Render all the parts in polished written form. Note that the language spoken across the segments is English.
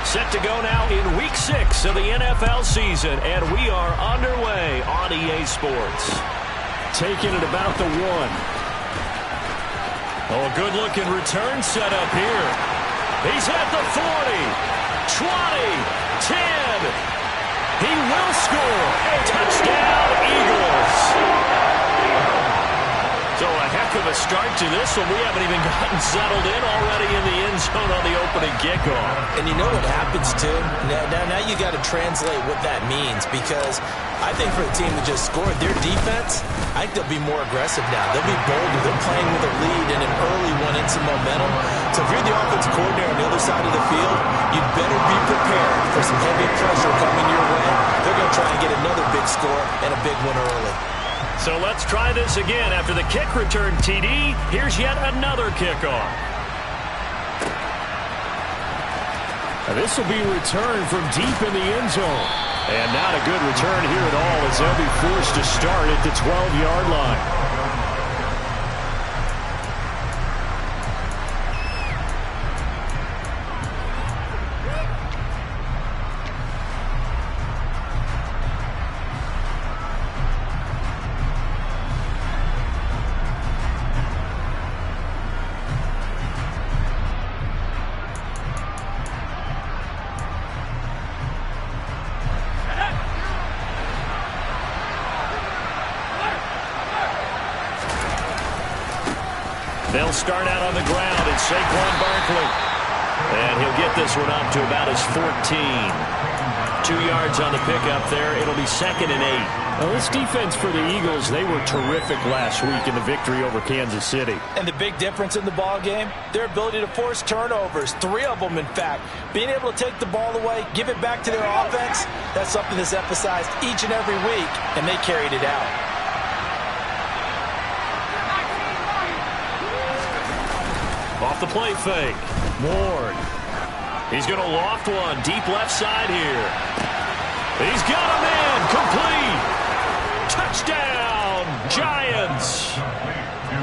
Set to go now in Week 6 of the NFL season, and we are underway on EA Sports. Taking it about the 1. Oh, a good-looking return set up here. He's at the 40, 20, 10. He will score. Touchdown, Eagles. So a heck of a start to this one. We haven't even gotten settled in already in the end zone on the opening kickoff. And you know what happens, too? Now you got to translate what that means, because I think for the team that just scored, their defense, I think they'll be more aggressive now. They'll be bolder. They're playing with a lead and an early one and some momentum. So if you're the offensive coordinator on the other side of the field, you'd better be prepared for some heavy pressure coming your way. They're going to try and get another big score and a big one early. So let's try this again. After the kick return TD, here's yet another kickoff. This will be returned from deep in the end zone. And not a good return here at all, as they'll be forced to start at the 12-yard line. They'll start out on the ground, and Saquon Barkley. And he'll get this one up to about his 14. 2 yards on the pickup there. It'll be 2nd and 8. Well, this defense for the Eagles, they were terrific last week in the victory over Kansas City. And the big difference in the ball game, their ability to force turnovers, 3 of them, in fact. Being able to take the ball away, give it back to their offense, that's something that's emphasized each and every week, and they carried it out. Off the play fake. Ward. He's going to loft one. Deep left side here. He's got him in. Complete. Touchdown, Giants.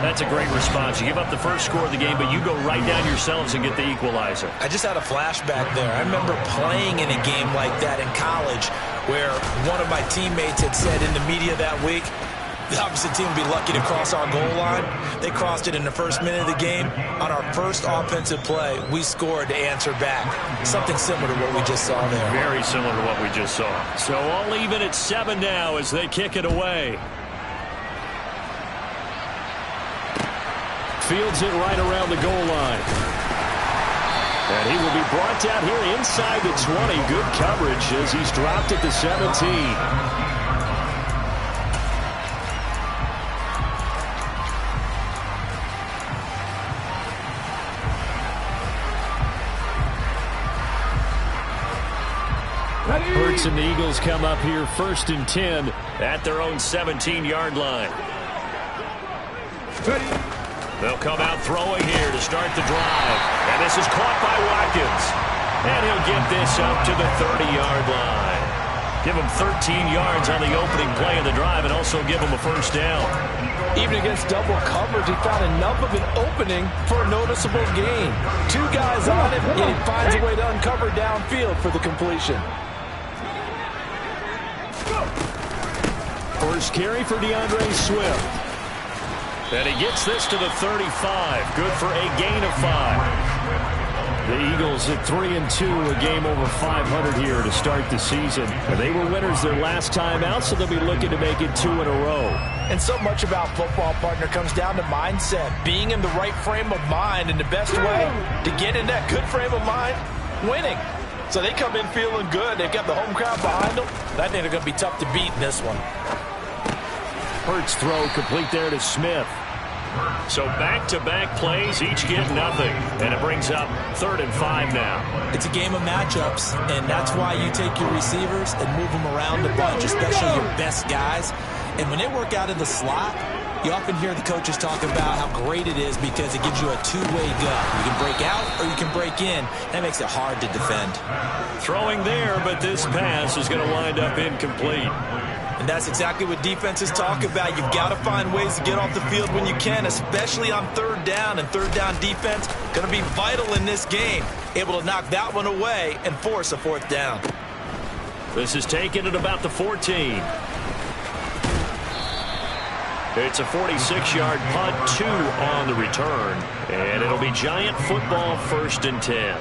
That's a great response. You give up the first score of the game, but you go right down yourselves and get the equalizer. I just had a flashback there. I remember playing in a game like that in college where one of my teammates had said in the media that week, the opposite team would be lucky to cross our goal line. They crossed it in the first minute of the game. On our first offensive play, we scored to answer back. Something similar to what we just saw there. Very similar to what we just saw. So all even at 7 now as they kick it away. Fields it right around the goal line. And he will be brought down here inside the 20. Good coverage as he's dropped at the 17. Hurts and the Eagles come up here 1st and 10 at their own 17-yard line. They'll come out throwing here to start the drive. And this is caught by Watkins. And he'll get this up to the 30-yard line. Give him 13 yards on the opening play of the drive and also give him a first down. Even against double coverage, he found enough of an opening for a noticeable gain. 2 guys on him, and he finds a way to uncover downfield for the completion. First carry for DeAndre Swift. And he gets this to the 35. Good for a gain of 5. The Eagles at 3-2, a game over 500 here to start the season. They were winners their last time out, so they'll be looking to make it 2 in a row. And so much about football, partner, comes down to mindset. Being in the right frame of mind, and the best way to get in that good frame of mind, winning. So they come in feeling good. They've got the home crowd behind them. I think they're going to be tough to beat in this one. Hurts throw complete there to Smith. So back-to-back plays, each get nothing. And it brings up 3rd and 5 now. It's a game of matchups, and that's why you take your receivers and move them around a bunch, especially your best guys. And when they work out in the slot, you often hear the coaches talk about how great it is because it gives you a two-way gun. You can break out or you can break in. That makes it hard to defend. Throwing there, but this pass is going to wind up incomplete. And And that's exactly what defenses talk about. You've got to find ways to get off the field when you can, especially on third down. And third down defense going to be vital in this game. Able to knock that one away and force a fourth down. This is taken at about the 14. It's a 46-yard punt, 2 on the return. And it'll be Giant football, 1st and 10.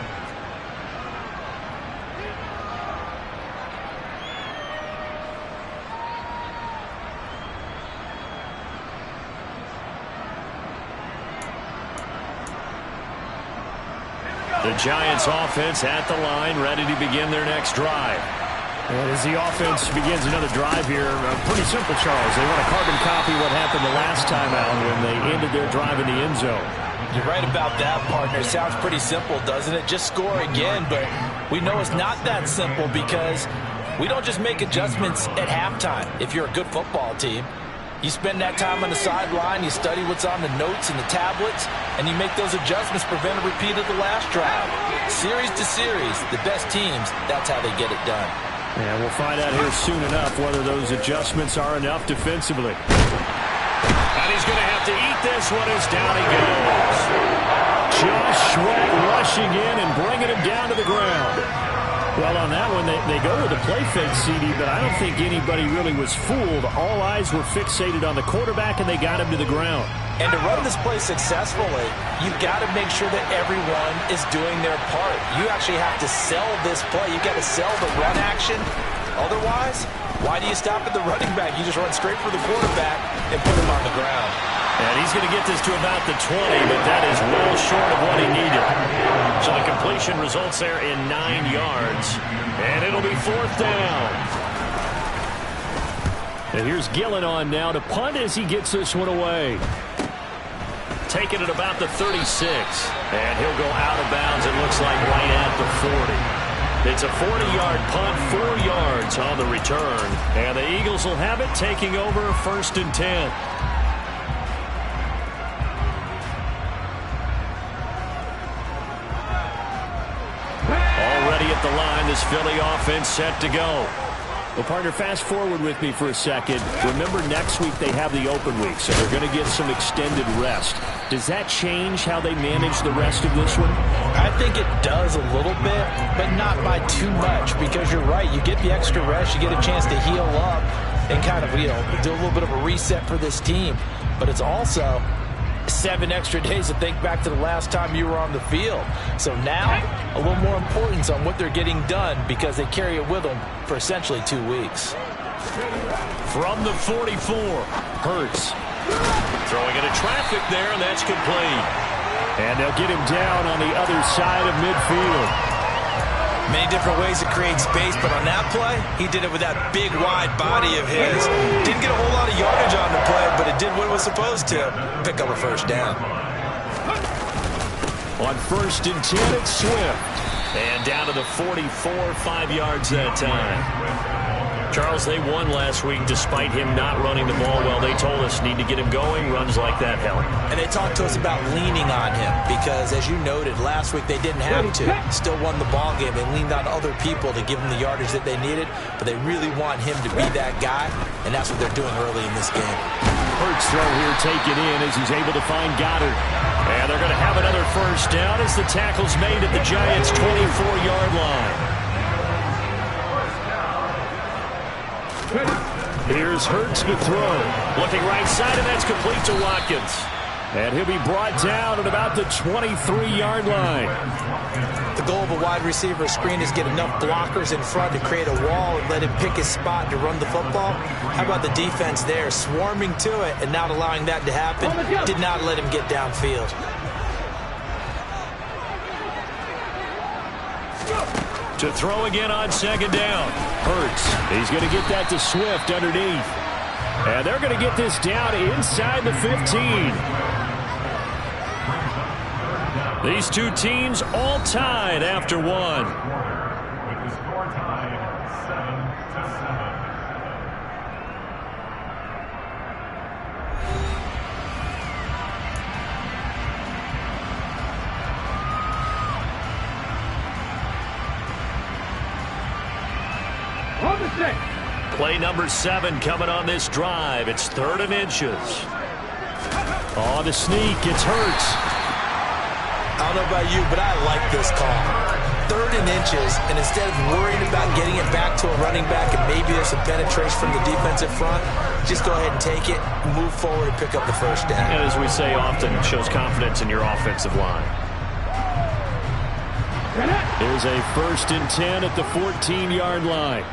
The Giants offense at the line, ready to begin their next drive. And as the offense begins another drive here, pretty simple, Charles. They want to carbon copy what happened the last time out when they ended their drive in the end zone. You're right about that, partner. It sounds pretty simple, doesn't it? Just score again, but we know it's not that simple because we don't just make adjustments at halftime if you're a good football team. You spend that time on the sideline, you study what's on the notes and the tablets, and you make those adjustments, prevent a repeat of the last drive. Series to series, the best teams, that's how they get it done. And we'll find out here soon enough whether those adjustments are enough defensively. And he's going to have to eat this one as down he goes. Josh Sweat rushing in and bringing him down to the ground. Well, on that one, they go with the play fake, CD, but I don't think anybody really was fooled. All eyes were fixated on the quarterback, and they got him to the ground. And to run this play successfully, you've got to make sure that everyone is doing their part. You actually have to sell this play. You've got to sell the run action. Otherwise, why do you stop at the running back? You just run straight for the quarterback and put him on the ground. And he's going to get this to about the 20, but that is well short of what he needed. So the completion results there in 9 yards. And it'll be 4th down. And here's Gillen on now to punt as he gets this one away. Taking it about the 36. And he'll go out of bounds, it looks like, right at the 40. It's a 40-yard punt, 4 yards on the return. And the Eagles will have it, taking over 1st and 10. Already at the line, this Philly offense set to go. Well, partner, fast forward with me for a second. Remember, next week they have the open week, so they're going to get some extended rest. Does that change how they manage the rest of this one? I think it does a little bit, but not by too much, because you're right. You get the extra rest, you get a chance to heal up and kind of, do a little bit of a reset for this team. But it's also 7 extra days to think back to the last time you were on the field. So now, a little more importance on what they're getting done because they carry it with them for essentially 2 weeks. From the 44, Hurts. Throwing into traffic there, and that's complete. And they'll get him down on the other side of midfield. Many different ways to create space, but on that play, he did it with that big, wide body of his. Didn't get a whole lot of yardage on the play, but it did what it was supposed to. Pick up a 1st down. On 1st and 10, it's Swift. And down to the 44, 5 yards that time. Charles, they won last week despite him not running the ball well. They told us need to get him going. Runs like that help. And they talked to us about leaning on him because, as you noted, last week they didn't have to. Still won the ball game. They leaned on other people to give them the yardage that they needed, but they really want him to be that guy, and that's what they're doing early in this game. Hurts throw here taken in as he's able to find Goddard. And they're going to have another 1st down as the tackle's made at the Giants' 24-yard line. Here's Hurts to throw. Looking right side, and that's complete to Watkins. And he'll be brought down at about the 23-yard line. The goal of a wide receiver screen is get enough blockers in front to create a wall and let him pick his spot to run the football. How about the defense there, swarming to it and not allowing that to happen? Did not let him get downfield. To throw again on 2nd down. Hurts. He's going to get that to Swift underneath. And they're going to get this down inside the 15. These two teams all tied after one. Play number 7 coming on this drive. It's 3rd and inches. Oh, the sneak. It's Hurts. I don't know about you, but I like this call. 3rd and inches, and instead of worrying about getting it back to a running back and maybe there's some penetration from the defensive front, just go ahead and take it, move forward, and pick up the first down. And as we say often, it shows confidence in your offensive line. Here's a 1st and 10 at the 14-yard line.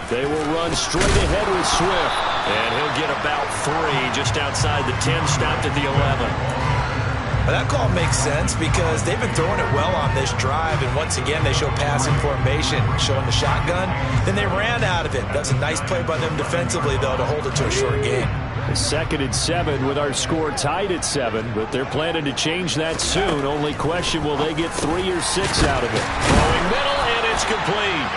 They will run straight ahead with Swift. And he'll get about 3 just outside the 10, stopped at the 11. But that call makes sense because they've been throwing it well on this drive, and once again they show passing formation, showing the shotgun. Then they ran out of it. That's a nice play by them defensively, though, to hold it to a short game. 2nd and 7 with our score tied at 7, but they're planning to change that soon. Only question, will they get 3 or 6 out of it? Throwing middle, and it's complete.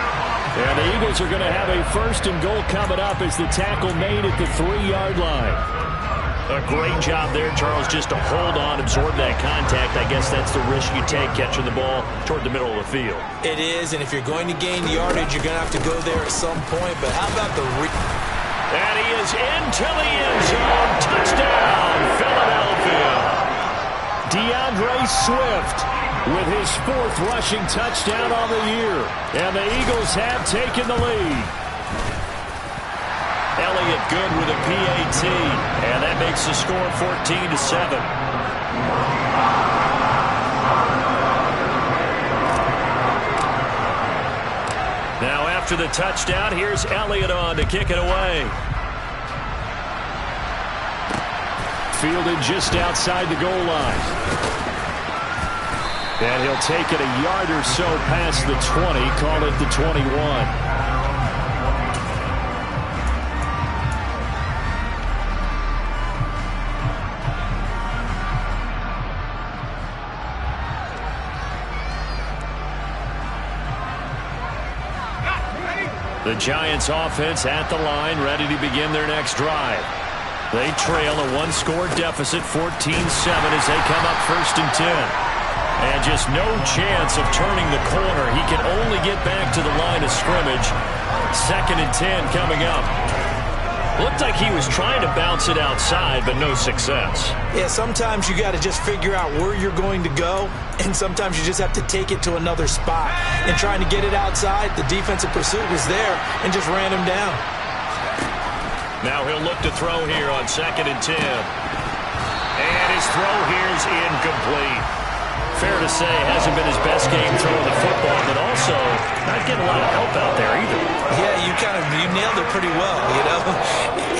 And the Eagles are going to have a 1st and goal coming up as the tackle made at the 3-yard line. A great job there, Charles, just to hold on, absorb that contact. I guess that's the risk you take catching the ball toward the middle of the field. It is, and if you're going to gain yardage, you're going to have to go there at some point. But how about the And he is into the end zone. Touchdown, Philadelphia. DeAndre Swift with his 4th rushing touchdown on the year. And the Eagles have taken the lead. Elliott good with a PAT. And that makes the score 14-7. Now after the touchdown, here's Elliott on to kick it away. Fielded just outside the goal line. And he'll take it a yard or so past the 20, call it the 21. The Giants offense at the line, ready to begin their next drive. They trail a 1-score deficit, 14-7 as they come up 1st and 10. And just no chance of turning the corner. He can only get back to the line of scrimmage. 2nd and 10 coming up. Looked like he was trying to bounce it outside, but no success. Yeah, sometimes you got to just figure out where you're going to go, and sometimes you just have to take it to another spot. And trying to get it outside, the defensive pursuit was there and just ran him down. Now he'll look to throw here on 2nd and 10. And his throw here is incomplete. Fair to say, hasn't been his best game throwing the football, but also not getting a lot of help out there either. Yeah, you nailed it pretty well, you know.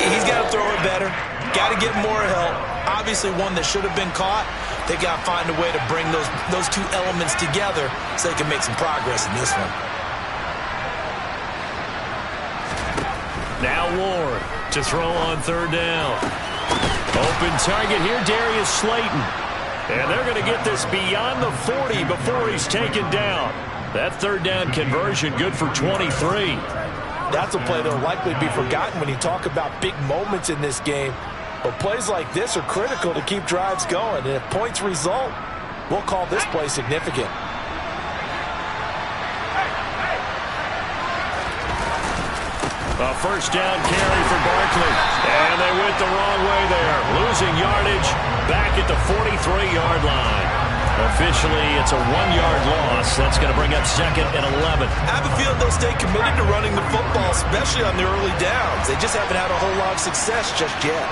He's got to throw it better, got to get more help. Obviously one that should have been caught. They got to find a way to bring those 2 elements together so they can make some progress in this one. Now Ward to throw on 3rd down. Open target here, Darius Slayton. And they're going to get this beyond the 40 before he's taken down. That 3rd down conversion good for 23. That's a play that will likely be forgotten when you talk about big moments in this game. But plays like this are critical to keep drives going. And if points result, we'll call this play significant. A 1st down carry for Barkley. And they went the wrong way there. Losing yardage back at the 43-yard line. Officially, it's a 1-yard loss. That's going to bring up 2nd and 11. I have a feeling they'll stay committed to running the football, especially on the early downs. They just haven't had a whole lot of success just yet.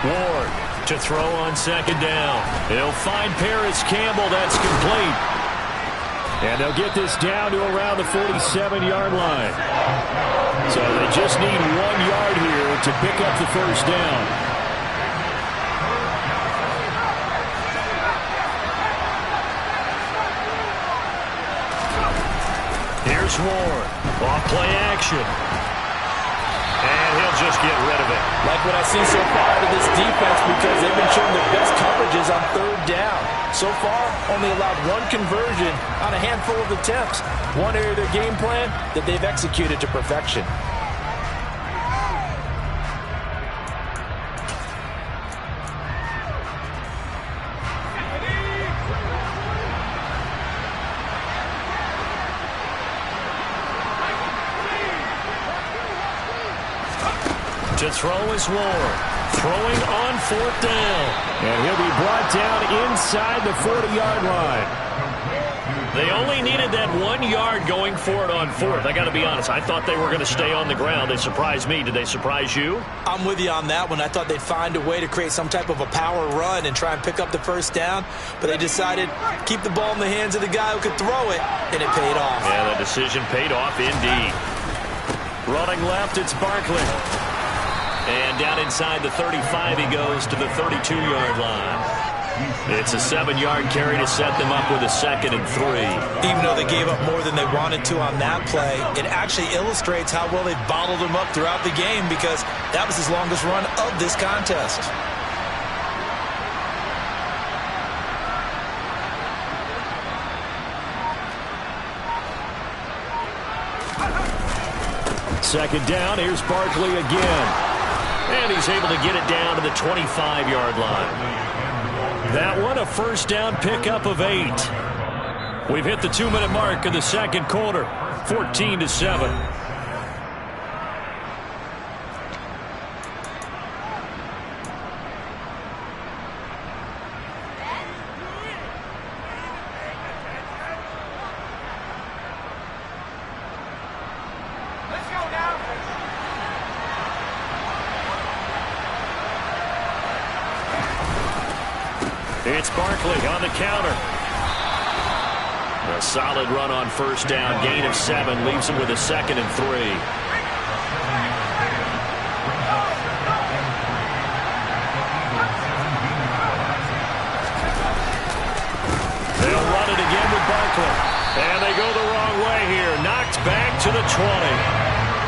Ward to throw on 2nd down. He'll find Paris Campbell. That's complete. And they'll get this down to around the 47-yard line. So they just need 1 yard here to pick up the 1st down. Here's Ward. Off play action. And he'll just get rid of it. Like what I've seen so far out of this defense, because they've been showing their best coverages on 3rd down. So far, only allowed 1 conversion on a handful of attempts. One area of their game plan that they've executed to perfection. To throw is Ward. Throwing on 4th down. And he'll be brought down inside the 40-yard line. They only needed that 1 yard going for it on 4th. I got to be honest. I thought they were going to stay on the ground. They surprised me. Did they surprise you? I'm with you on that one. I thought they'd find a way to create some type of a power run and try and pick up the 1st down, but they decided keep the ball in the hands of the guy who could throw it, and it paid off. Yeah, the decision paid off indeed. Running left, it's Barkley. And down inside the 35, he goes to the 32-yard line. It's a 7-yard carry to set them up with a 2nd and 3. Even though they gave up more than they wanted to on that play, it actually illustrates how well they bottled them up throughout the game, because that was his longest run of this contest. Second down, here's Barkley again. And he's able to get it down to the 25-yard line. That one, a 1st down pickup of 8. We've hit the 2-minute mark in the 2nd quarter, 14-7. It's Barkley on the counter. A solid run on 1st down. Gain of 7 leaves him with a 2nd and 3. They'll run it again with Barkley. And they go the wrong way here. Knocked back to the 20.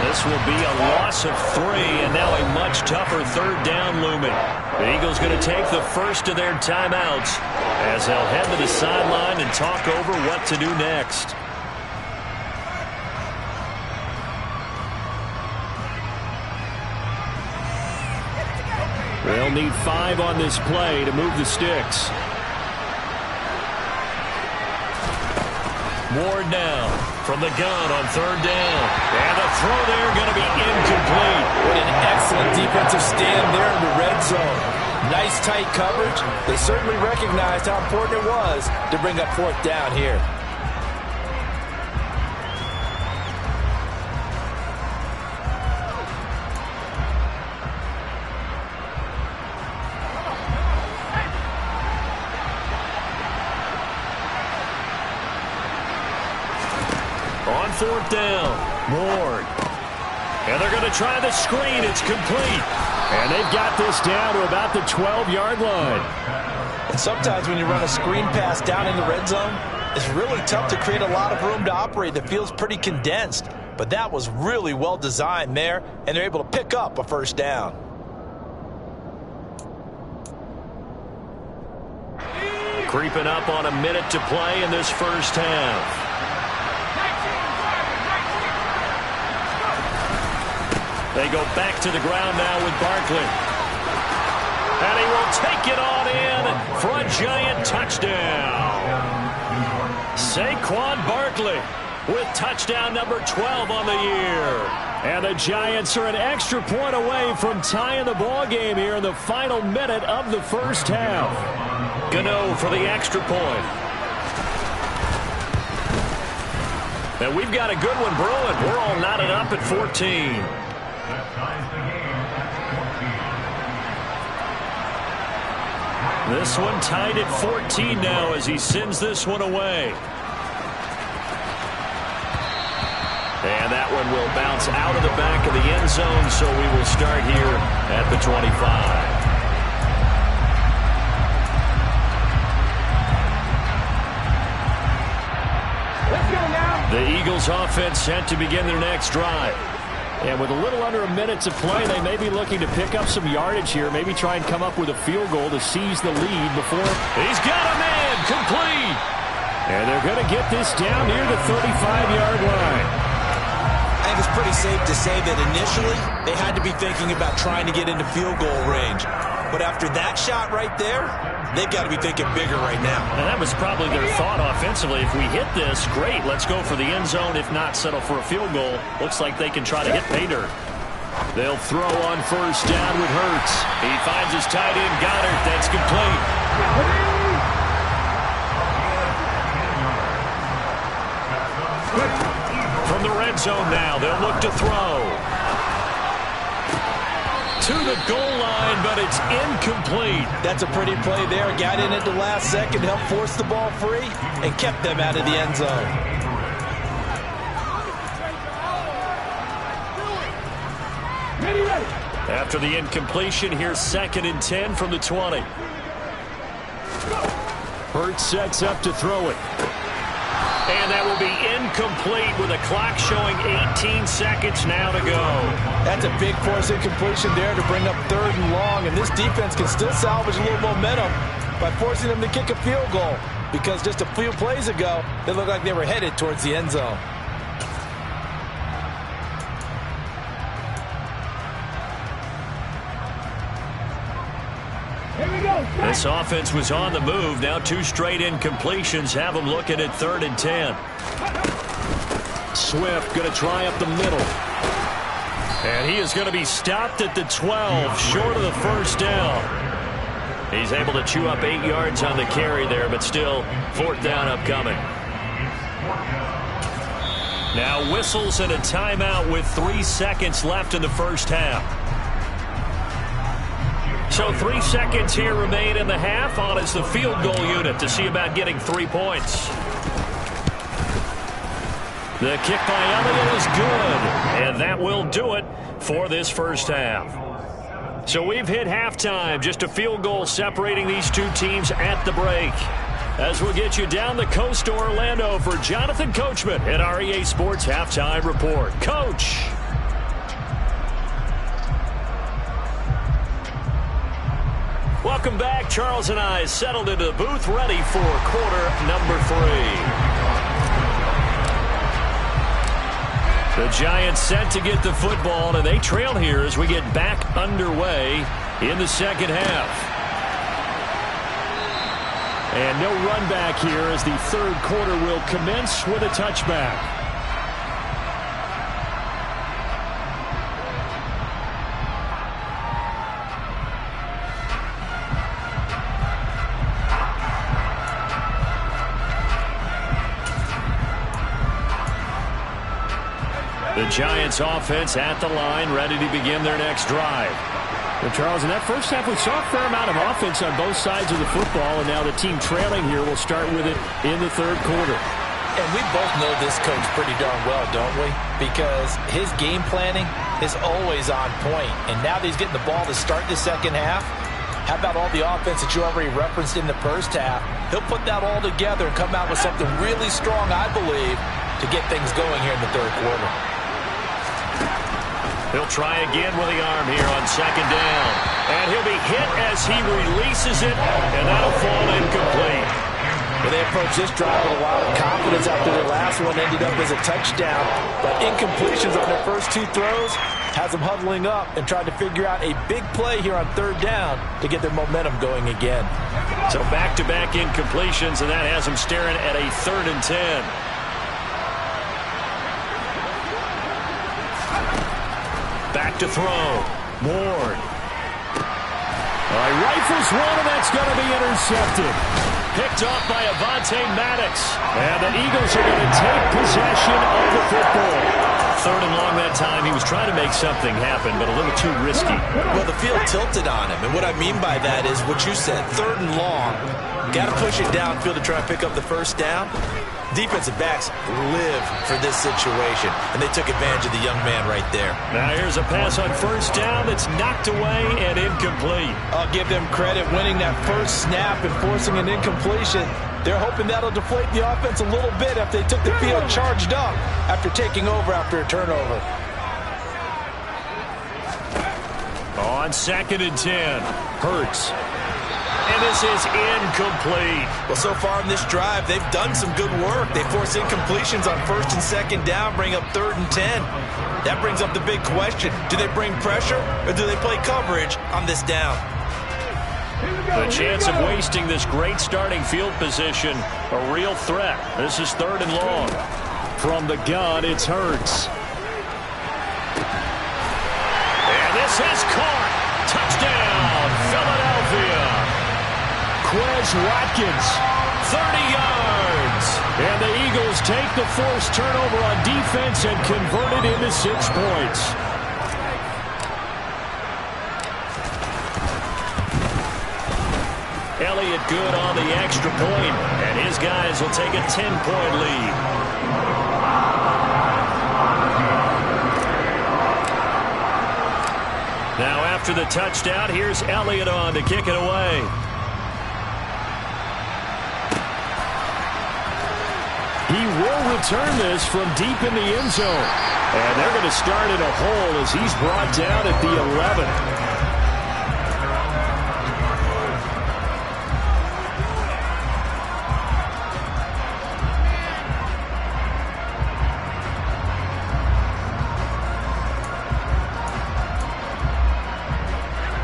This will be a loss of 3, and now a much tougher 3rd down looming. The Eagles going to take the first of their timeouts as they'll head to the sideline and talk over what to do next. They'll need 5 on this play to move the sticks. Ward now from the gun on 3rd down. And the throw there going to be incomplete. What an excellent defensive stand there in the red zone. Nice tight coverage. They certainly recognized how important it was to bring up 4th down here. On 4th down, Ward. And they're going to try the screen. It's complete. And they've got this down to about the 12-yard line. And sometimes when you run a screen pass down in the red zone, it's really tough to create a lot of room to operate. The field's pretty condensed. But that was really well designed there, and they're able to pick up a 1st down. Creeping up on a minute to play in this 1st half. They go back to the ground now with Barkley. And he will take it on in for a giant touchdown. Saquon Barkley with touchdown number 12 on the year. And the Giants are an extra point away from tying the ball game here in the final minute of the 1st half. Gano for the extra point. And we've got a good one brewing. We're all knotted up at 14. This one tied at 14 now as he sends this one away. And that one will bounce out of the back of the end zone, so we will start here at the 25. The Eagles offense set to begin their next drive. And with a little under a minute to play, they may be looking to pick up some yardage here, maybe try and come up with a field goal to seize the lead before. He's got a man, complete. And they're going to get this down near the 35-yard line. I think it's pretty safe to say that initially they had to be thinking about trying to get into field goal range. But after that shot right there, they've got to be thinking bigger right now. And that was probably their thought offensively. If we hit this, great, let's go for the end zone. If not, settle for a field goal. Looks like they can try to hit pay dirt. They'll throw on first down with Hurts. He finds his tight end, Goddard. That's complete. From the red zone now, they'll look to throw. To the goal line, but it's incomplete. That's a pretty play there. Got in at the last second, helped force the ball free, and kept them out of the end zone. After the incompletion, here's 2nd and 10 from the 20. Hurts sets up to throw it. And that will be incomplete with a clock showing 18 seconds now to go. That's a big force incompletion there to bring up 3rd and long, and this defense can still salvage a little momentum by forcing them to kick a field goal, because just a few plays ago, they looked like they were headed towards the end zone. This offense was on the move. Now 2 straight incompletions have them looking at 3rd and 10. Swift going to try up the middle. And he is going to be stopped at the 12, short of the first down. He's able to chew up 8 yards on the carry there, but still 4th down upcoming. Now whistles and a timeout with 3 seconds left in the first half. So 3 seconds here remain in the half. On is the field goal unit to see about getting 3 points. The kick by Elliott is good, and that will do it for this first half. So we've hit halftime, just a field goal separating these 2 teams at the break. As we'll get you down the coast to Orlando for Jonathan Coachman at our EA Sports Halftime Report. Coach. Welcome back. Charles and I settled into the booth, ready for quarter number 3. The Giants set to get the football, and they trail here as we get back underway in the second half. And no run back here as the 3rd quarter will commence with a touchback. The Giants offense at the line, ready to begin their next drive. Well, Charles, in that first half, we saw a fair amount of offense on both sides of the football, and now the team trailing here will start with it in the 3rd quarter. And we both know this coach pretty darn well, don't we? Because his game planning is always on point. And now that he's getting the ball to start the second half, how about all the offense that you already referenced in the first half? He'll put that all together and come out with something really strong, I believe, to get things going here in the 3rd quarter. He'll try again with the arm here on 2nd down. And he'll be hit as he releases it, and that'll fall incomplete. Well, they approached this drive with a lot of confidence after their last one ended up as a touchdown. But incompletions on their first 2 throws has them huddling up and trying to figure out a big play here on 3rd down to get their momentum going again. So back-to-back incompletions, and that has them staring at a 3rd and 10. Back to throw. Ward. Rifles one, and that's going to be intercepted. Picked off by Avonte Maddox. And the Eagles are going to take possession of the football. 3rd and long that time. He was trying to make something happen, but a little too risky. Well, the field tilted on him. And what I mean by that is what you said. 3rd and long. Got to push it downfield to try and pick up the first down. Defensive backs live for this situation, and they took advantage of the young man right there. Now here's a pass on first down that's knocked away and incomplete. I'll give them credit winning that first snap and forcing an incompletion. They're hoping that'll deflate the offense a little bit if they took the field charged up after taking over after a turnover. On 2nd and 10, Hurts. And this is incomplete. Well, so far in this drive, they've done some good work. They force incompletions on 1st and 2nd down, bring up 3rd and 10. That brings up the big question. Do they bring pressure or do they play coverage on this down? The chance of wasting this great starting field position, a real threat. This is 3rd and long. From the gun, it's Hurts. This is caught. Touchdown, Philadelphia. Quez Watkins, 30 yards. and the Eagles take the forced turnover on defense and convert it into 6 points. Elliott good on the extra point, and his guys will take a 10-point lead. Now after the touchdown, here's Elliott on to kick it away. He will return this from deep in the end zone. And they're going to start in a hole as he's brought down at the 11.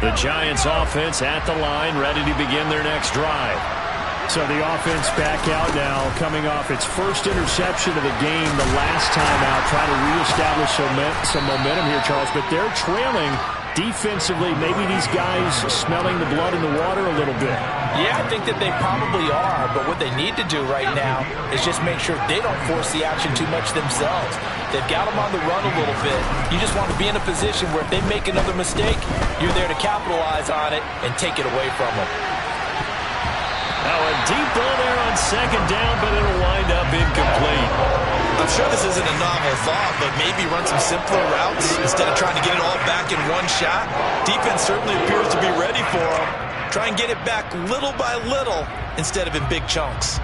The Giants offense at the line, ready to begin their next drive. So the offense back out now, coming off its first interception of the game the last time out, trying to reestablish some momentum here, Charles. But they're trailing defensively. Maybe these guys smelling the blood in the water a little bit. Yeah, I think that they probably are, but what they need to do right now is just make sure they don't force the action too much themselves. They've got them on the run a little bit. You just want to be in a position where if they make another mistake, you're there to capitalize on it and take it away from them. Now a deep ball there on second down, but it'll wind up incomplete. I'm sure this isn't a novel thought, but maybe run some simpler routes instead of trying to get it all back in one shot. Defense certainly appears to be ready for them. Try and get it back little by little instead of in big chunks.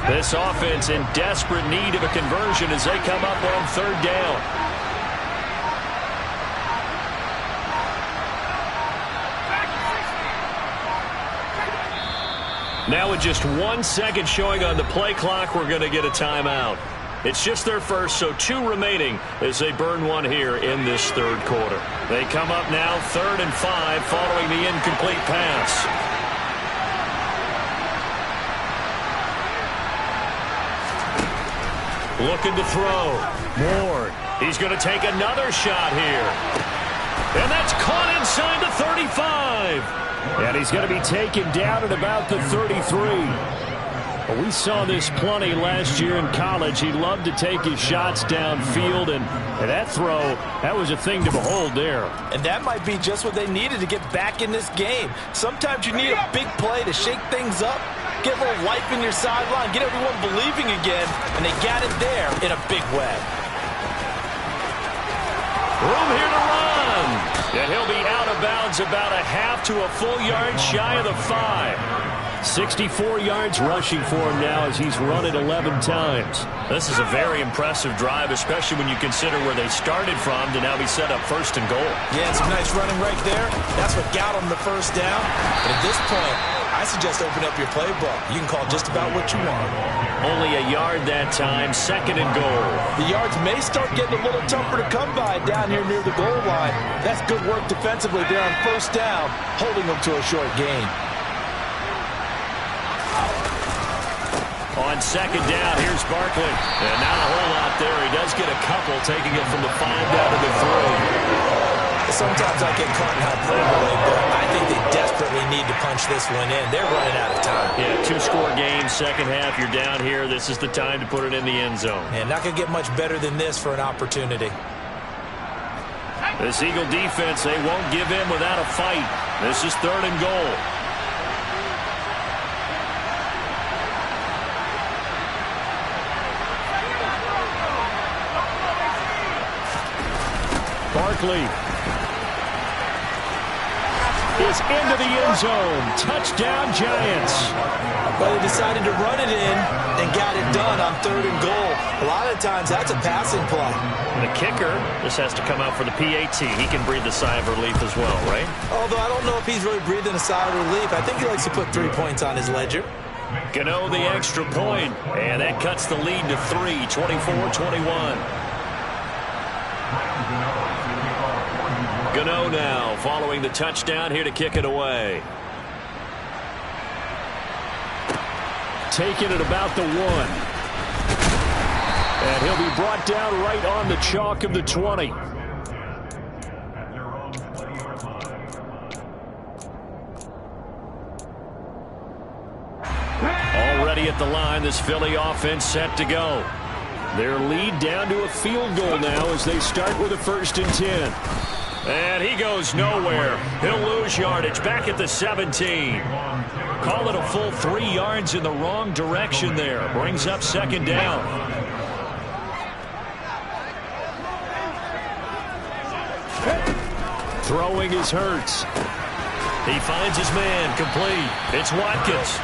This offense in desperate need of a conversion as they come up on third down. Now with just 1 second showing on the play clock, we're going to get a timeout. It's just their first, so 2 remaining as they burn one here in this third quarter. They come up now 3rd and 5 following the incomplete pass. Looking to throw. Ward. He's going to take another shot here. And that's caught inside the 35. And he's going to be taken down at about the 33. Well, we saw this plenty last year in college. He loved to take his shots downfield, and that throw, that was a thing to behold there. And that might be just what they needed to get back in this game. Sometimes you need a big play to shake things up, get a little life in your sideline, get everyone believing again, and they got it there in a big way. Room here to run. And he'll be out of bounds about a half to a full yard shy of the 5. 64 yards rushing for him now as he's run it 11 times. This is a very impressive drive, especially when you consider where they started from to now be set up 1st and goal. Yeah, some nice running right there. That's what got them the first down. But at this point, I suggest open up your playbook. You can call just about what you want. Only a yard that time, 2nd and goal. The yards may start getting a little tougher to come by down here near the goal line. That's good work defensively there on 1st down, holding them to a short gain. On 2nd down, here's Barkley. And not a whole lot there. He does get a couple, taking it from the 5 down to the 3. Sometimes I get caught in hyperbole, but I think they desperately need to punch this one in. They're running out of time. Yeah, 2-score game, second half. You're down here. This is the time to put it in the end zone. And not going to get much better than this for an opportunity. This Eagle defense, they won't give in without a fight. This is 3rd and goal. Barkley is into the end zone. Touchdown, Giants. But they decided to run it in and got it done on 3rd and goal. A lot of times that's a passing play. The kicker, this has to come out for the PAT. He can breathe a sigh of relief as well, right? Although I don't know if he's really breathing a sigh of relief. I think he likes to put 3 points on his ledger. Gano the extra point, and that cuts the lead to 3, 24-21. Gano now following the touchdown here to kick it away. Taking it about the 1. And he'll be brought down right on the chalk of the 20. Already at the line, this Philly offense set to go. Their lead down to a field goal now as they start with a 1st and 10. And he goes nowhere. He'll lose yardage back at the 17. Call it a full 3 yards in the wrong direction there. Brings up 2nd down. Throwing is Hurts. He finds his man complete. It's Watkins.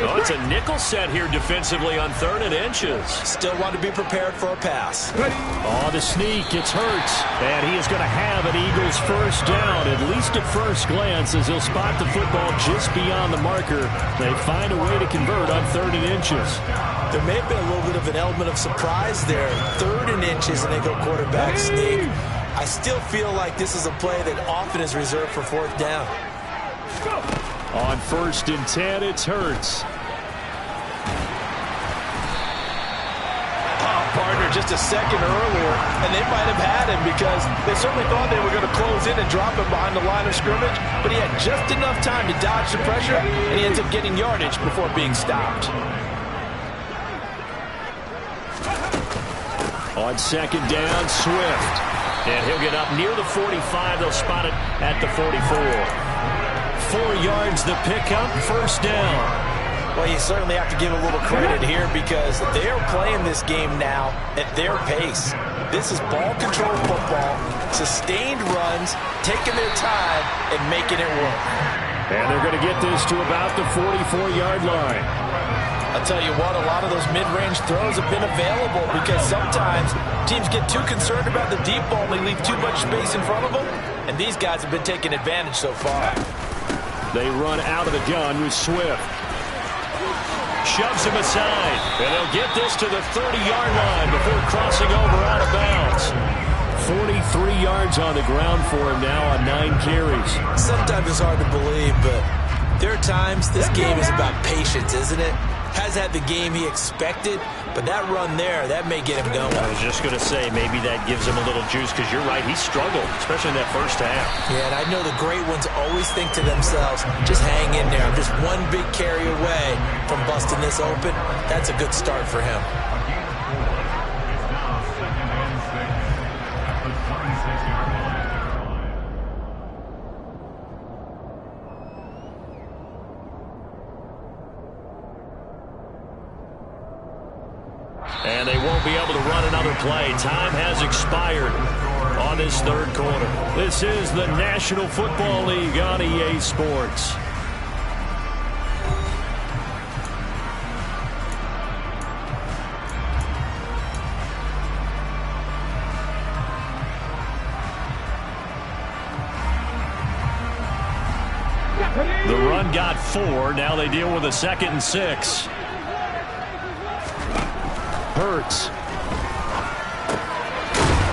Oh, it's a nickel set here defensively on 3rd and inches. Still want to be prepared for a pass. Oh, the sneak. It's Hurts. And he is going to have an Eagles 1st down, at least at first glance, as he'll spot the football just beyond the marker. They find a way to convert on 3rd and inches. There may have been a little bit of an element of surprise there. 3rd and inches, and they go quarterback sneak. I still feel like this is a play that often is reserved for 4th down. On 1st and 10, it's Hurts. Partner just a second earlier, and they might have had him because they certainly thought they were going to close in and drop him behind the line of scrimmage, but he had just enough time to dodge the pressure, and he ends up getting yardage before being stopped. On 2nd down, Swift. And he'll get up near the 45. They'll spot it at the 44. 4 yards the pickup, 1st down. Well, you certainly have to give a little credit here because they're playing this game now at their pace. This is ball control football, sustained runs, taking their time and making it work. And they're going to get this to about the 44-yard line. I'll tell you what, a lot of those mid-range throws have been available because sometimes teams get too concerned about the deep ball and they leave too much space in front of them, and these guys have been taking advantage so far. They run out of the gun with Swift. Shoves him aside, and they'll get this to the 30-yard line before crossing over out of bounds. 43 yards on the ground for him now on 9 carries. Sometimes it's hard to believe, but there are times this game is about patience, isn't it? Has had the game he expected, but that run there, that may get him going. I was just going to say, maybe that gives him a little juice, because you're right, he struggled, especially in that first half. Yeah, and I know the great ones always think to themselves, just hang in there. I'm just one big carry away from busting this open. That's a good start for him. And they won't be able to run another play. Time has expired on this 3rd quarter. This is the National Football League on EA Sports. The run got 4. Now they deal with a 2nd and 6. Hurts.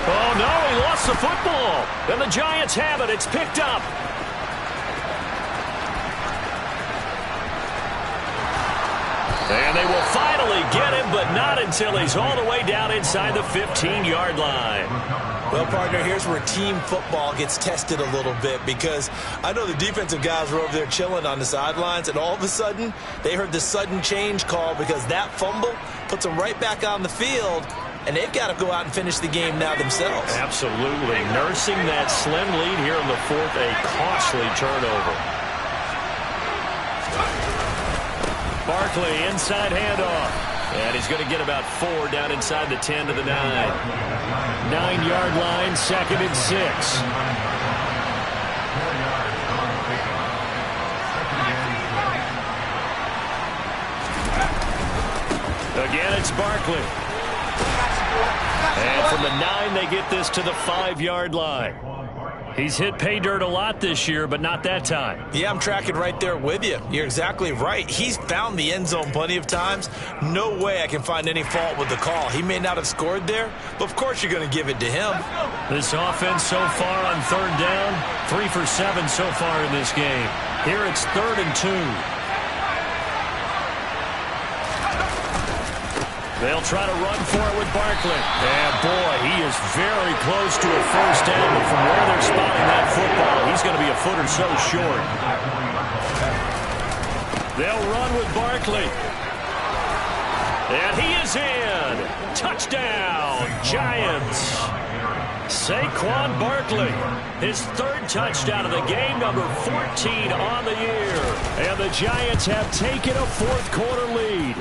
Oh, no, he lost the football. And the Giants have it. It's picked up. And they will finally get him, but not until he's all the way down inside the 15-yard line. Well, partner, here's where team football gets tested a little bit because I know the defensive guys were over there chilling on the sidelines, and all of a sudden they heard the sudden change call because that fumble puts them right back on the field, and they've got to go out and finish the game now themselves. Absolutely. Nursing that slim lead here in the 4th, a costly turnover. Barkley, inside handoff. And he's going to get about 4 down inside the 10 to the 9. 9-yard line, 2nd and 6. Again, it's Barkley. And from the 9, they get this to the 5-yard line. He's hit pay dirt a lot this year, but not that time. Yeah, I'm tracking right there with you. You're exactly right. He's found the end zone plenty of times. No way I can find any fault with the call. He may not have scored there, but of course you're going to give it to him. This offense so far on 3rd down, 3 for 7 so far in this game. Here it's 3rd and 2. They'll try to run for it with Barkley. And, boy, he is very close to a first down. But from where they're spotting that football, he's going to be a foot or so short. They'll run with Barkley. And he is in. Touchdown, Giants. Saquon Barkley, his 3rd touchdown of the game, number 14 on the year. And the Giants have taken a 4th quarter lead.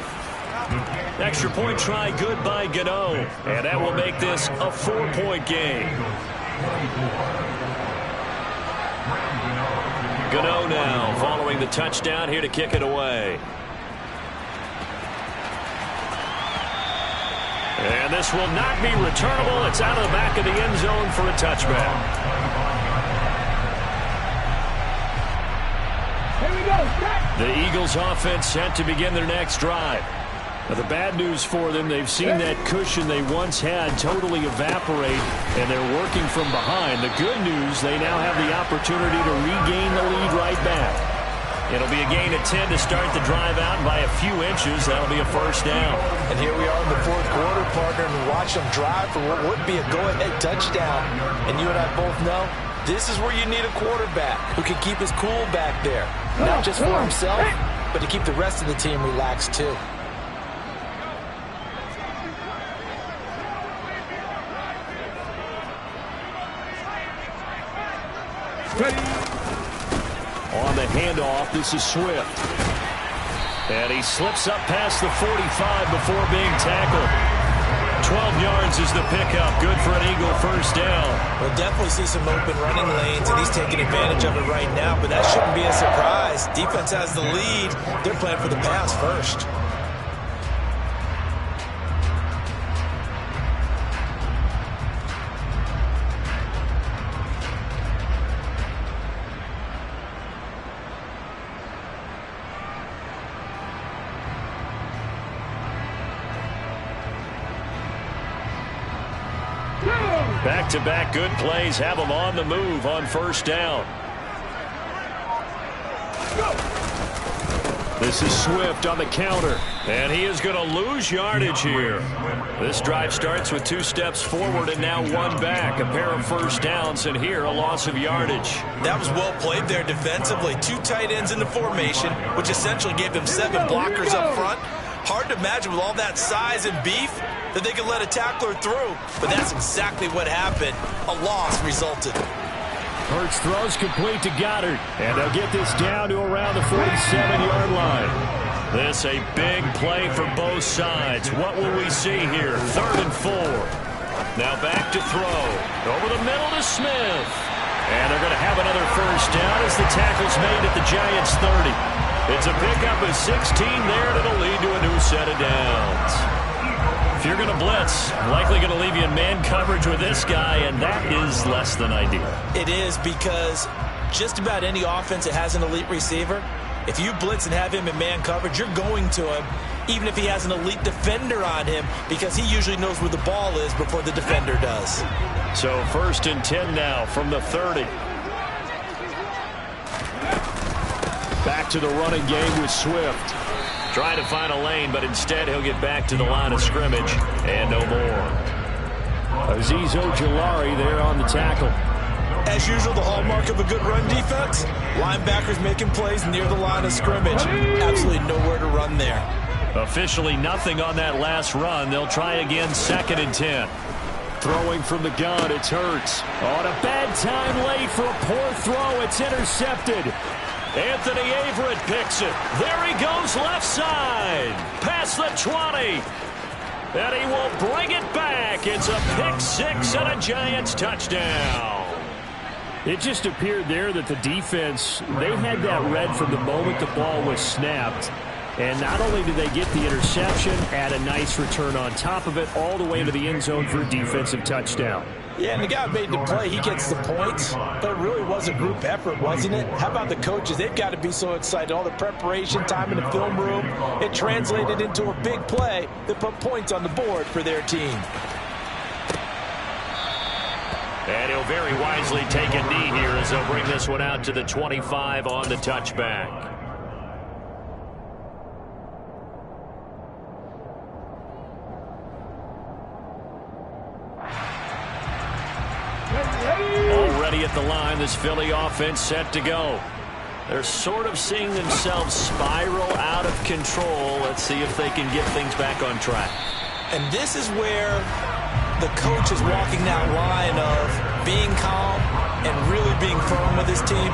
Extra point try good by Gano. And that will make this a 4-point game. Gano now following the touchdown here to kick it away. And this will not be returnable. It's out of the back of the end zone for a touchback. Here we go. The Eagles offense set to begin their next drive. Now, the bad news for them, they've seen that cushion they once had totally evaporate, and they're working from behind. The good news, they now have the opportunity to regain the lead right back. It'll be a gain of 10 to start the drive out, and by a few inches, that'll be a first down. And here we are in the 4th quarter, partner, and watch them drive for what would be a go-ahead touchdown. And you and I both know this is where you need a quarterback who can keep his cool back there. Not just for himself, but to keep the rest of the team relaxed, too. On the handoff, this is Swift. And he slips up past the 45 before being tackled. 12 yards is the pickup. Good for an Eagle first down. We'll definitely see some open running lanes, and he's taking advantage of it right now, but that shouldn't be a surprise. Defense has the lead. They're playing for the pass first. Back-to-back good plays have them on the move on first down. This is Swift on the counter, and he is going to lose yardage here. This drive starts with 2 steps forward and now 1 back. A pair of first downs, and here a loss of yardage. That was well played there defensively. 2 tight ends in the formation, which essentially gave them 7 blockers up front. Hard to imagine with all that size and beef that they could let a tackler through. But that's exactly what happened. A loss resulted. Hurts throws complete to Goddard. And they'll get this down to around the 47-yard line. This a big play for both sides. What will we see here? 3rd and 4. Now back to throw. Over the middle to Smith. And they're going to have another first down as the tackle's made at the Giants' 30. It's a pickup of 16 there that'll lead to a new set of downs. If you're going to blitz, likely going to leave you in man coverage with this guy, and that is less than ideal. It is, because just about any offense that has an elite receiver, if you blitz and have him in man coverage, you're going to him, even if he has an elite defender on him, because he usually knows where the ball is before the defender does. So 1st and 10 now from the 30. Back to the running game with Swift. Trying to find a lane, but instead he'll get back to the line of scrimmage. And no more. Azeez Ojulari there on the tackle. As usual, the hallmark of a good run defense, linebackers making plays near the line of scrimmage. Absolutely nowhere to run there. Officially nothing on that last run. They'll try again 2nd and 10. Throwing from the gun, it's Hurts. On a bad time late for a poor throw. It's intercepted. Anthony Averett picks it. There he goes left side. Past the 20. And he will bring it back. It's a pick 6 and a Giants touchdown. It just appeared there that the defense, they had that read from the moment the ball was snapped. And not only did they get the interception, add a nice return on top of it, all the way to the end zone for a defensive touchdown. Yeah, and the guy made the play. He gets the points. But it really was a group effort, wasn't it? How about the coaches? They've got to be so excited. All the preparation time in the film room, it translated into a big play that put points on the board for their team. And he'll very wisely take a knee here as they'll bring this one out to the 25 on the touchback. Already at the line, this Philly offense set to go. They're sort of seeing themselves spiral out of control. Let's see if they can get things back on track. And this is where the coach is walking that line of being calm and really being firm with his team.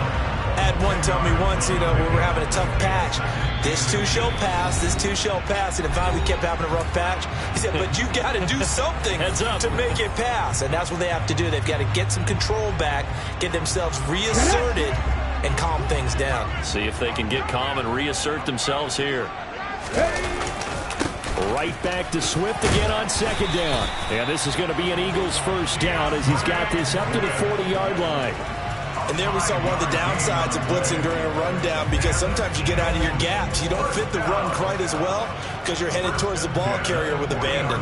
I had one tell me once, when we're having a tough patch, this too shall pass, this too shall pass, and if we kept having a rough patch, he said, but you got to do something to make it pass, and that's what they have to do. They've got to get some control back, get themselves reasserted, and calm things down. See if they can get calm and reassert themselves here. Right back to Swift again on second down. And this is going to be an Eagles first down as he's got this up to the 40-yard line. And there we saw one of the downsides of blitzing during a rundown, because sometimes you get out of your gaps. You don't fit the run quite as well because you're headed towards the ball carrier with abandon.